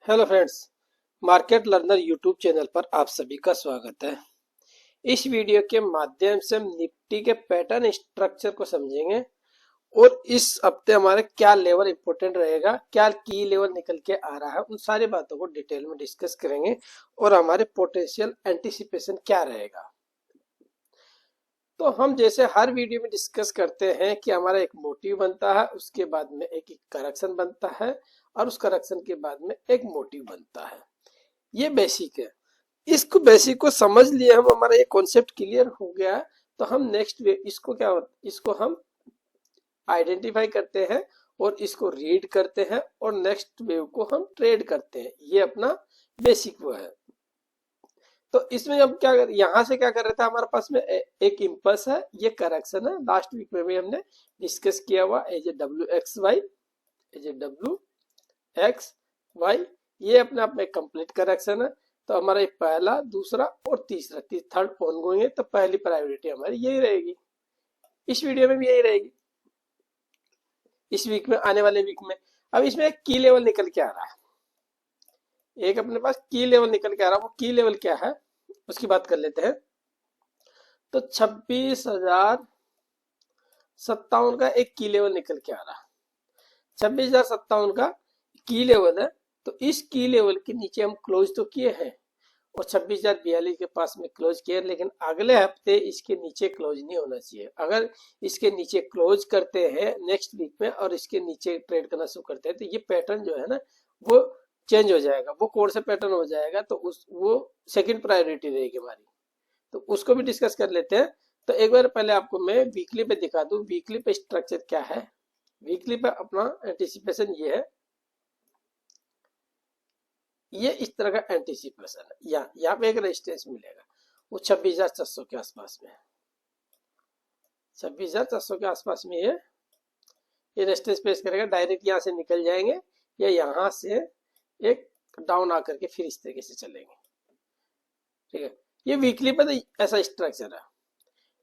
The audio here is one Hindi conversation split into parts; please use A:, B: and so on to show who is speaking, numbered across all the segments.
A: Hello friends, market learner YouTube channel पर आप सभी का स्वागत है। इस वीडियो के माध्यम से हम निफ्टी के पैटर्न स्ट्रक्चर को समझेंगे और इस हफ्ते हमारे क्या लेवल इंपॉर्टेंट रहेगा, क्या की लेवल निकल के आ रहा है, उन सारी बातों को डिटेल में डिस्कस करेंगे और हमारे पोटेंशियल एंटिसिपेशन क्या रहेगा। तो हम जैसे हर वीडियो में डिस्कस करते हैं कि हमारा एक मोटिव बनता है, उसके बाद में एक करेक्शन बनता है और उस करेक्शन के बाद में एक मोटिव बनता है। ये बेसिक है। इसको बेसिक को समझ लिए हम, हमारा ये कॉन्सेप्ट क्लियर हो गया है। तो हम नेक्स्ट इसको इसको हम आइडेंटिफाई करते हैं और इसको रीड करते हैं और नेक्स्ट वेव को हम ट्रेड करते हैं। ये अपना बेसिक वो है। तो इसमें हम क्या कर, यहाँ से क्या कर रहे थे, हमारे पास में एक इम्पल्स है, ये करेक्शन है। लास्ट वीक में भी हमने डिस्कस किया हुआ as A W X Y, as A W X Y, ये अपने आप में कंप्लीट करेक्शन है। तो हमारा पहला, दूसरा और तीसरा, थर्ड ऑनगोइंग है, तो पहली प्रायोरिटी हमारी यही रहेगी। इस वीडियो में भी यही रहेगी, इस वीक में, आने वाले वीक में। अब इसमें एक की लेवल निकल के आ रहा है, एक अपने पास की लेवल निकल के आ रहा है। वो की लेवल क्या है उसकी बात कर लेते हैं। तो 26,057 का एक की लेवल निकल के आ रहा है। 26,057 का की लेवल है। तो इस की लेवल के नीचे हम क्लोज तो किए हैं और 26,042 के पास में क्लोज किया, लेकिन अगले हफ्ते इसके नीचे क्लोज नहीं होना चाहिए। अगर इसके नीचे क्लोज करते हैं नेक्स्ट वीक में और इसके नीचे ट्रेड करना शुरू करते हैं, तो ये पैटर्न जो है ना वो चेंज हो जाएगा। वो कौन सा पैटर्न हो जाएगा, तो वो सेकंड प्रायोरिटी रहेगी हमारी। तो उसको भी डिस्कस कर लेते हैं। तो एक बार पहले आपको मैं वीकली पे दिखा दूं, वीकली पे स्ट्रक्चर क्या है। वीकली पे अपना एंटिसिपेशन ये है, ये इस तरह का एंटिसिपेशन है। यहाँ पे एक रेजिस्टेंस मिलेगा, वो 26,400 के आसपास में है। 26,400 के आसपास में ये रेजिस्टेंस फेस करेगा। डायरेक्ट यहाँ से निकल जाएंगे या यहाँ से एक डाउन आकर के फिर इस तरीके से चलेंगे। ठीक है, ये वीकली पे तो ऐसा स्ट्रक्चर है।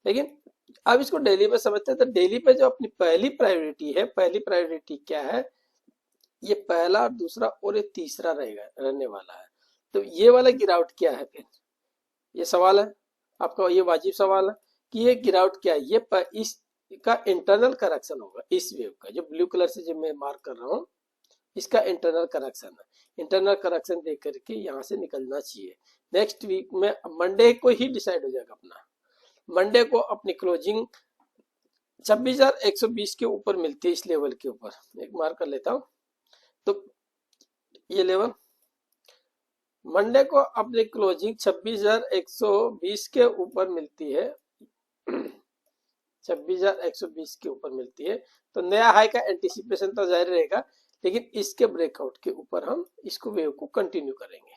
A: लेकिन अब इसको डेली पे समझते हैं। तो डेली पे जो अपनी पहली प्रायोरिटी है, पहली प्रायोरिटी क्या है, ये पहला, दूसरा और ये तीसरा रहेगा, रहने वाला है। तो ये वाला गिरावट क्या है, फिर ये सवाल है आपका, ये वाजिब सवाल है कि ये गिरावट क्या है। ये इसका इंटरनल करेक्शन होगा। इस वेव का जो ब्लू कलर से जो मैं मार्क कर रहा हूँ, इसका इंटरनल करेक्शन है। इंटरनल करेक्शन देख करके यहाँ से निकलना चाहिए। नेक्स्ट वीक में मंडे को ही डिसाइड हो जाएगा अपना। मंडे को अपनी क्लोजिंग 26,120 के ऊपर मिलती है, इस लेवल के ऊपर एक मार्क कर लेता हूं। तो ये लेवल मंडे को अपनी क्लोजिंग 26,120 के ऊपर मिलती है। 26,120 के ऊपर मिलती है। तो नया हाई का एंटिसिपेशन तो जारी रहेगा, लेकिन इसके ब्रेकआउट के ऊपर हम इसको वेव को कंटिन्यू करेंगे।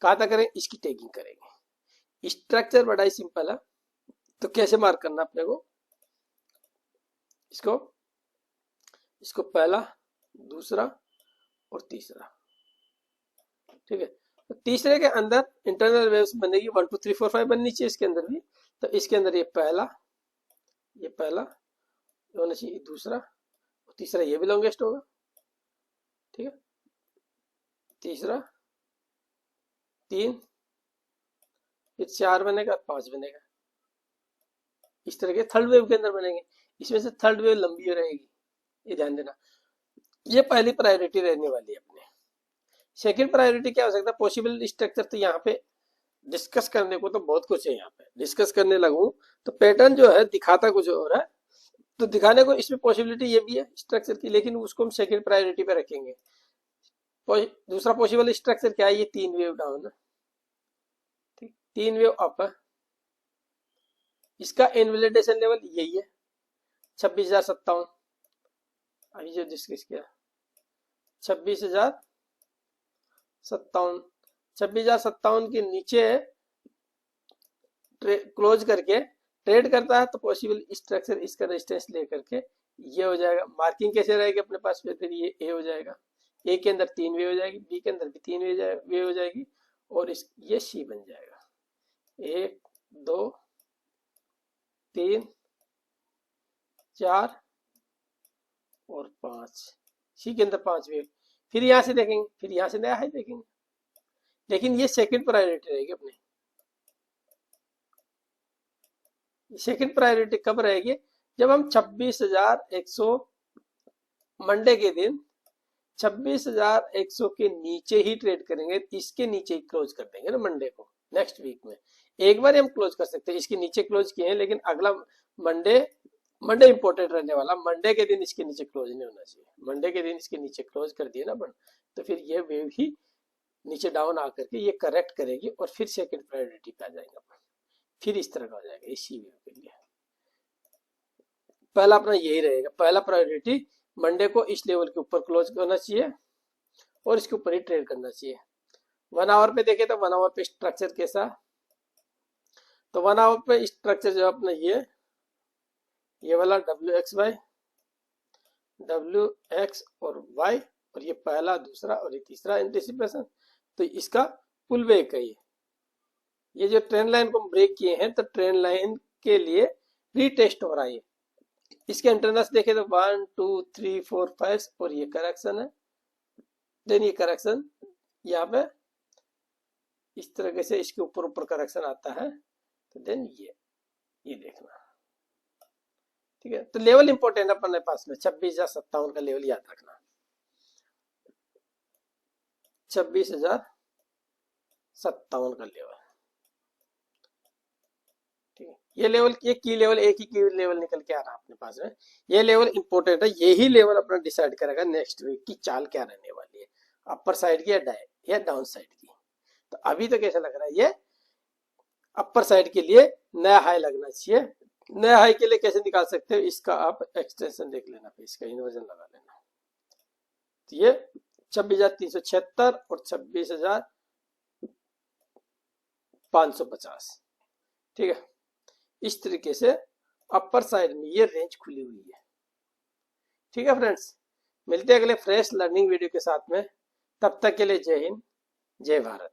A: कहाँ तक करें, इसकी टेकिंग करेंगे। स्ट्रक्चर बड़ा ही सिंपल है। तो कैसे मार्क करना अपने को, इसको पहला, दूसरा और तीसरा। ठीक है, तो तीसरे के अंदर इंटरनल वेव्स बनेगी 1 2 3 4 5 बननी चाहिए इसके अंदर भी। तो इसके अंदर ये पहला होना चाहिए, दूसरा और तीसरा ये भी लॉन्गेस्ट होगा। ठीक है, तीसरा, 3, फिर 4 बनेगा, 5 बनेगा। इस तरह के थर्ड वेव के अंदर बनेंगे। इसमें से थर्ड वेव लंबी रहेगी, ये ध्यान देना। ये पहली प्रायोरिटी रहने वाली है अपने। सेकंड प्रायोरिटी क्या हो सकता है, पॉसिबल स्ट्रक्चर। तो यहाँ पे डिस्कस करने को तो बहुत कुछ है। यहाँ पे डिस्कस करने लगूं तो पैटर्न जो है दिखाता कुछ और है, तो दिखाने को इसमें पॉसिबिलिटी ये भी है स्ट्रक्चर की, लेकिन उसको हम सेकंड प्रायोरिटी पे रखेंगे। दूसरा पॉसिबल स्ट्रक्चर क्या है, ये 3 वेव डाउन है, 3 वेव अप है। इसका इनवैलिडेशन लेवल यही है 26,057। अभी जो डिस्कस किया 26,057, 26,057 के नीचे क्लोज करके ट्रेड करता है तो पॉसिबल स्ट्रक्चर इसका रेजिस्टेंस लेकर के ये हो जाएगा। मार्किंग कैसे रहेगी अपने पास में, फिर ये ए हो जाएगा। ए के अंदर 3 वे हो जाएगी, बी के अंदर भी 3 वे हो जाएगी और ये सी बन जाएगा। 1 2 3 4 और 5, सी के अंदर 5 वेव। फिर यहाँ से देखेंगे, फिर यहाँ से नया हाई देखेंगे, लेकिन ये सेकंड प्रायोरिटी रहेगी अपनी। सेकंड प्रायोरिटी कब रहेगी? जब हम 26,100 मंडे के दिन 26,100 के नीचे ही ट्रेड करेंगे, इसके नीचे ही क्लोज कर देंगे ना मंडे को। नेक्स्ट वीक में एक बार हम क्लोज कर सकते हैं, इसके नीचे क्लोज किए हैं, लेकिन अगला मंडे इंपॉर्टेंट रहने वाला, मंडे के दिन इसके नीचे क्लोज नहीं होना चाहिए। मंडे के दिन इसके नीचे क्लोज कर दिए ना तो फिर ये वेव ही नीचे डाउन आकर के ये करेक्ट करेगी और फिर सेकंड प्रायोरिटी पे आ जाएगा, फिर इस तरह का हो जाएगा। इसी वेव के लिए पहला अपना यही रहेगा, पहला प्रायोरिटी मंडे को इस लेवल के ऊपर क्लोज करना चाहिए और इसके ऊपर ही ट्रेड करना चाहिए। 1 आवर पे देखें तो 1 आवर पे स्ट्रक्चर कैसा, तो 1 आवर पे स्ट्रक्चर जो अपना ये वाला WX और Y, और ये पहला, दूसरा और ये तीसरा एंटिसिपेशन, तो इसका पुल बैक है। ये जो ट्रेंड लाइन को ब्रेक किए हैं, तो ट्रेंड लाइन के लिए रीटेस्ट हो रहा है। इसके इंटरनल्स देखें तो 1 2 3 4 5 और ये करेक्शन है। देन ये करेक्शन यहाँ पे इस तरीके से इसके ऊपर ऊपर करेक्शन आता है, तो देन ये देखना, ठीक है। तो लेवल इंपॉर्टेंट है अपने पास में 26,057 का लेवल याद रखना, 26,057 का लेवल, ठीक है। ये लेवल, ये की लेवल, एक ही की लेवल निकल के आ रहा है अपने पास में। ये लेवल इंपॉर्टेंट है, यही लेवल अपना डिसाइड करेगा नेक्स्ट वीक की चाल क्या रहने वाली है, अपर साइड की या डाउन साइड की। तो अभी तो कैसा लग रहा है, ये अपर साइड के लिए नया हाई लगना चाहिए। नया हाई के लिए कैसे निकाल सकते हो, इसका आप एक्सटेंशन देख लेना, फिर इसका इन्वर्जन लगा लेना। तो ये 26,376 और 26,550, ठीक है। इस तरीके से अपर साइड में ये रेंज खुली हुई है, ठीक है फ्रेंड्स। मिलते हैं अगले फ्रेश लर्निंग वीडियो के साथ में, तब तक के लिए जय हिंद, जय भारत।